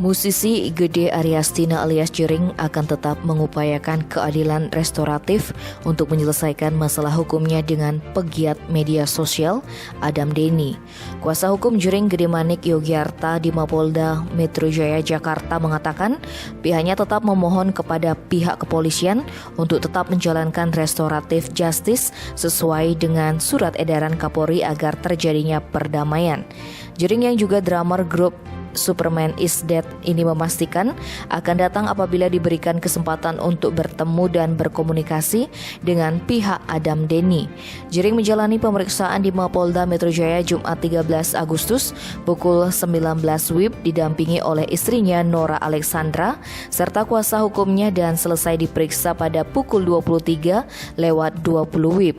Musisi Gede Aryastina alias Jering akan tetap mengupayakan keadilan restoratif untuk menyelesaikan masalah hukumnya dengan pegiat media sosial Adam Denny. Kuasa hukum Jering Gede Manik Yogyarta di Mapolda Metro Jaya Jakarta mengatakan pihaknya tetap memohon kepada pihak kepolisian untuk tetap menjalankan restoratif justice sesuai dengan surat edaran Kapolri agar terjadinya perdamaian. Jering yang juga drummer grup Superman is Dead ini memastikan akan datang apabila diberikan kesempatan untuk bertemu dan berkomunikasi dengan pihak Adam Denny. Jering menjalani pemeriksaan di Mapolda Metro Jaya Jumat 13 Agustus pukul 19 WIB didampingi oleh istrinya Nora Alexandra serta kuasa hukumnya dan selesai diperiksa pada pukul 23:20 WIB.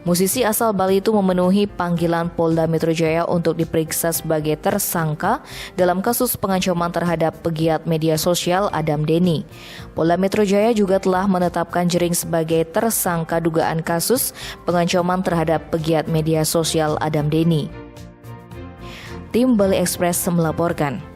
Musisi asal Bali itu memenuhi panggilan Polda Metro Jaya untuk diperiksa sebagai tersangka dalam kasus pengancaman terhadap pegiat media sosial Adam Denny. Polda Metro Jaya juga telah menetapkan Jering sebagai tersangka dugaan kasus pengancaman terhadap pegiat media sosial Adam Denny. Tim Bali Express melaporkan.